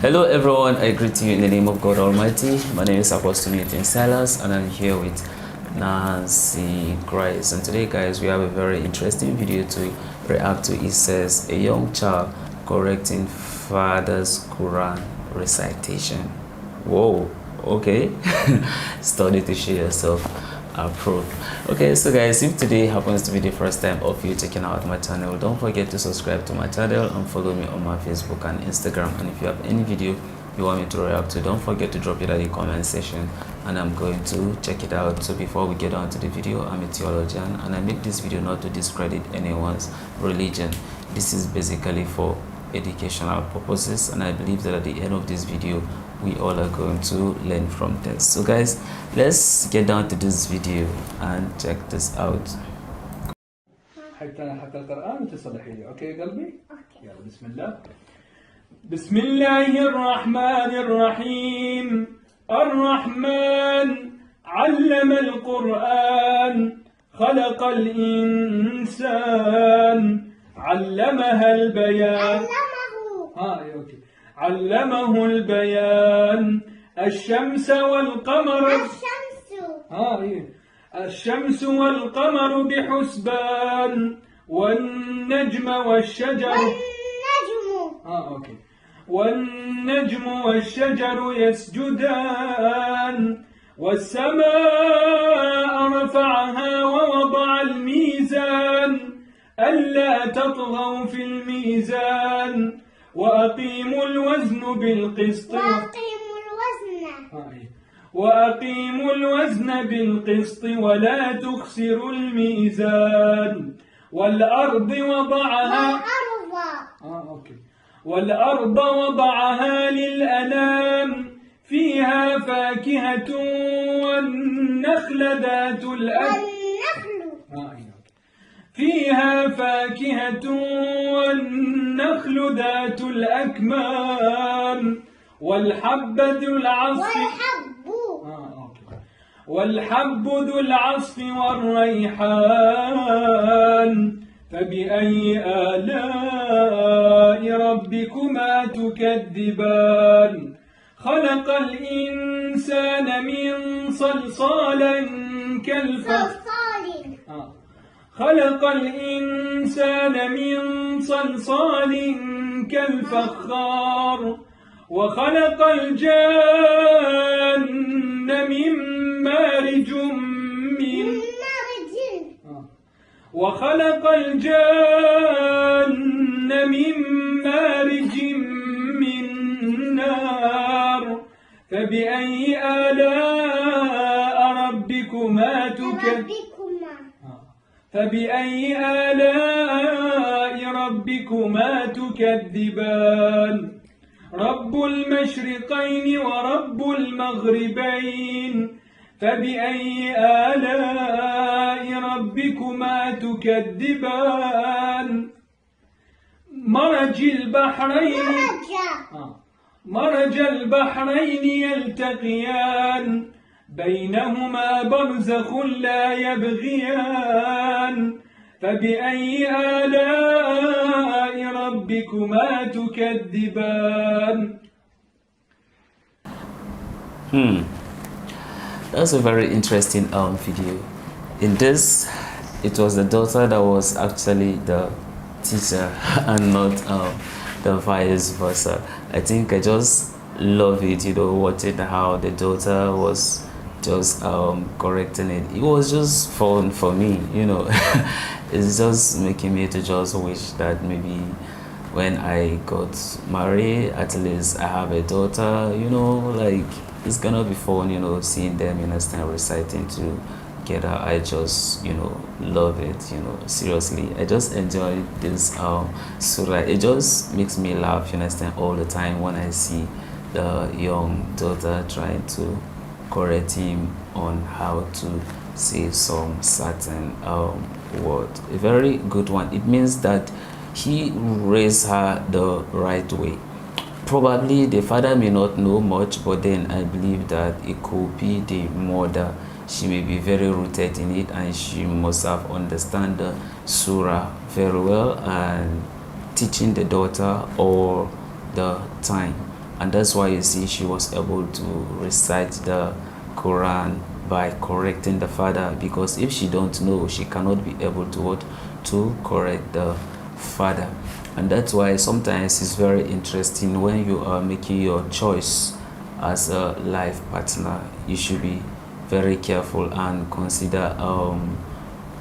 Hello everyone, I greet you in the name of God Almighty. My name is Apostle Silas and I'm here with Nancy Grace. And today guys, we have a very interesting video to react to. It says, a young child correcting father's Quran recitation. Whoa, okay. Study to show yourself approved. Okay, so guys, if today happens to be the first time of you checking out my channel, don't forget to subscribe to my channel and follow me on my Facebook and Instagram. And if you have any video you want me to react to, don't forget to drop it at the comment section and I'm going to check it out. So before we get on to the video, I'm a theologian and I make this video not to discredit anyone's religion. This is basically for educational purposes, and I believe that at the end of this video we all are going to learn from this. So guys, let's get down to this video and check this out. حتى القرآن وتصلحي لي. اوكي يا قلبي؟ يلا بسم الله. بسم الله الرحمن الرحيم. الرحمن علم القرآن خلق الإنسان علمها البيان. علمه البيان. الشمس والقمر. الشمس والقمر بحسبان. والنجم والشجر. والنجم والشجر يسجدان. والسماء رفعها ووضع الميزان ألا تطغوا في الميزان وأقيموا الوزن بالقسط. وأقيموا الوزن بالقسط ولا تخسروا الميزان. والأرض وضعها. والأرض وضعها للأنام فيها فاكهة والنخل ذات فيها فاكهة والنخل ذات الأكمام والحب ذو العصف. والحب ذو العصف والريحان. فبأي آلاء ربكما تكذبان. خلق الإنسان من صلصال خلق الإنسان من صلصال كالفخار. وخلق الجان من مارج وخلق الجان من مارج من نار. فبأي آلاء ربكما تكذبان. رب المشرقين ورب المغربين. فبأي آلاء ربكما تكذبان. مرج البحرين يلتقيان بينهما برزخ لا يبغيان. فبأي آلاء ربكما تكذبان. That's a very interesting video. In this, it was the daughter that was actually the teacher and not the vice versa. I think I just love it, watching how the daughter was just correcting it. It was just fun for me, It's just making me to just wish that maybe when I got married, at least I have a daughter, like it's gonna be fun, seeing them, reciting together. I just, love it, seriously. I just enjoy this surah. It just makes me laugh, all the time when I see the young daughter trying to correct him on how to say some certain word. A very good one. It means that he raised her the right way. Probably the father may not know much, but then I believe that it could be the mother. She may be very rooted in it and she must have understand the surah very well and teaching the daughter all the time. and that's why you see she was able to recite the Quran by correcting the father, because if she don't know, she cannot be able to what, to correct the father. And that's why sometimes it's very interesting when you are making your choice as a life partner, you should be very careful and consider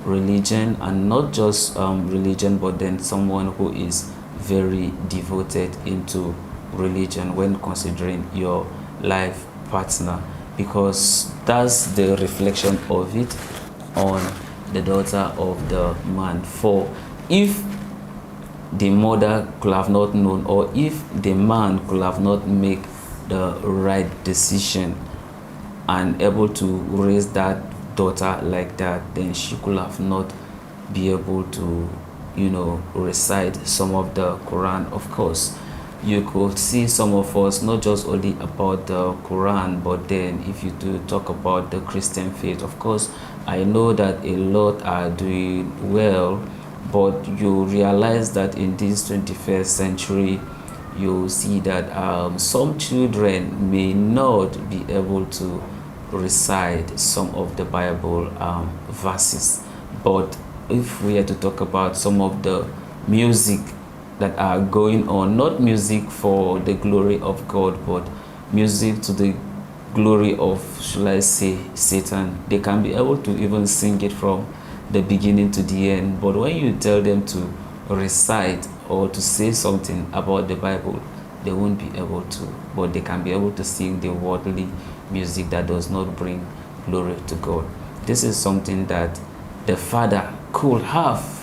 religion, and not just religion, but then someone who is very devoted into religion when considering your life partner, because that's the reflection of it on the daughter of the man. For if the mother could have not known, or if the man could have not make the right decision and able to raise that daughter like that, then she could have not be able to, you know, recite some of the Quran. Of course, you could see some of us not just only about the Quran, but then if you do talk about the Christian faith, of course I know that a lot are doing well, but you realize that in this 21st century you see that some children may not be able to recite some of the Bible verses. But if we are to talk about some of the music that are going on, not music for the glory of God, but music to the glory of, should I say, Satan, they can be able to even sing it from the beginning to the end. But when you tell them to recite or to say something about the Bible, they won't be able to. But they can be able to sing the worldly music that does not bring glory to God. This is something that the father could have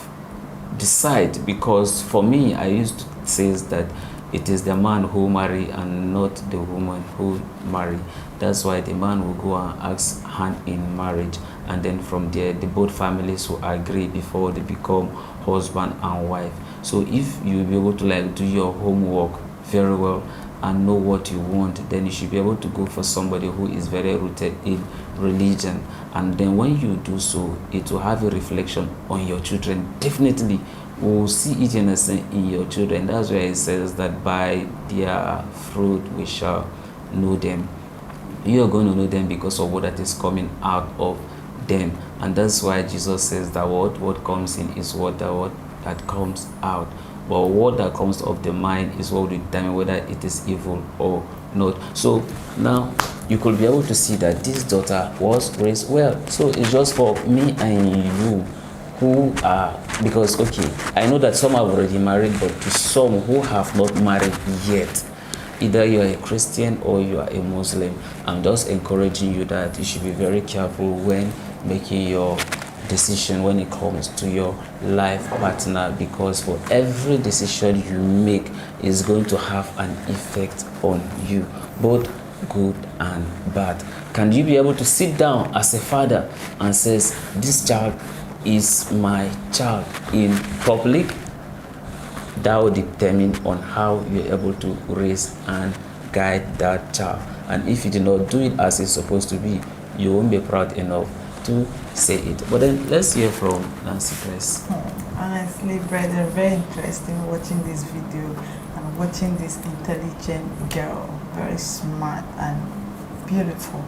decide, because for me, I used to say that it is the man who marry and not the woman who marry. That's why the man will go and ask hand in marriage, and then from there the both families will agree before they become husband and wife. So if you will be able to like do your homework very well and know what you want, then you should be able to go for somebody who is very rooted in religion. And then when you do so, it will have a reflection on your children. Definitely will see it in your children. That's why it says that by their fruit we shall know them. You are going to know them because of what that is coming out of them. And that's why Jesus says that what comes in is what that comes out. But what that comes of the mind is what will determine whether it is evil or not. So now you could be able to see that this daughter was raised well. So it's just for me and you who are, because okay, I know that some have already married, but to some who have not married yet, either you are a Christian or you are a Muslim, I'm just encouraging you that you should be very careful when making your decision when it comes to your life partner, because for every decision you make is going to have an effect on you, both good and bad. Can you be able to sit down as a father and says, this child is my child in public? That will determine on how you're able to raise and guide that child. And if you do not do it as it's supposed to be, you won't be proud enough to say it. But then let's hear from Nancy Grace. Honestly, brother, very interesting watching this video and watching this intelligent girl, very smart and beautiful,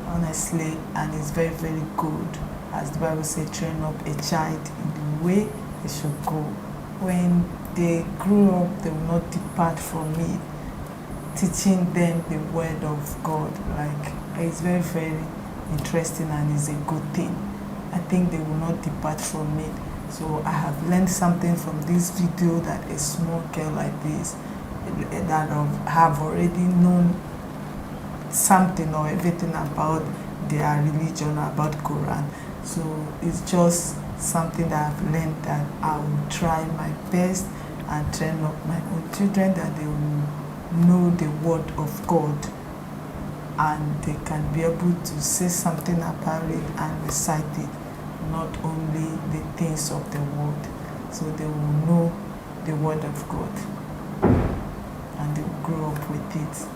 honestly, and it's very, very good. As the Bible says, train up a child in the way they should go. When they grew up, they will not depart from it. Teaching them the word of God, like, it's very, very interesting and is a good thing. I think they will not depart from it. So I have learned something from this video, that a small girl like this that have already known something or everything about their religion, about Quran. So it's just something that I've learned, that I will try my best and train up my own children that they will know the word of God, and they can be able to say something about it and recite it, not only the things of the world. So they will know the word of God and they will grow up with it.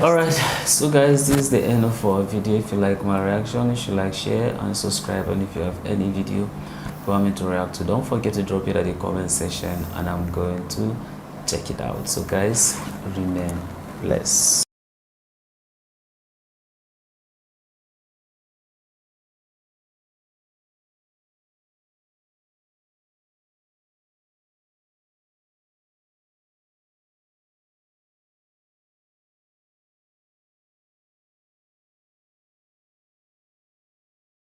Alright, so guys, this is the end of our video. If you like my reaction, you should like, share and subscribe. And if you have any video you want me to react to, don't forget to drop it at the comment section and I'm going to check it out. So guys, remain blessed.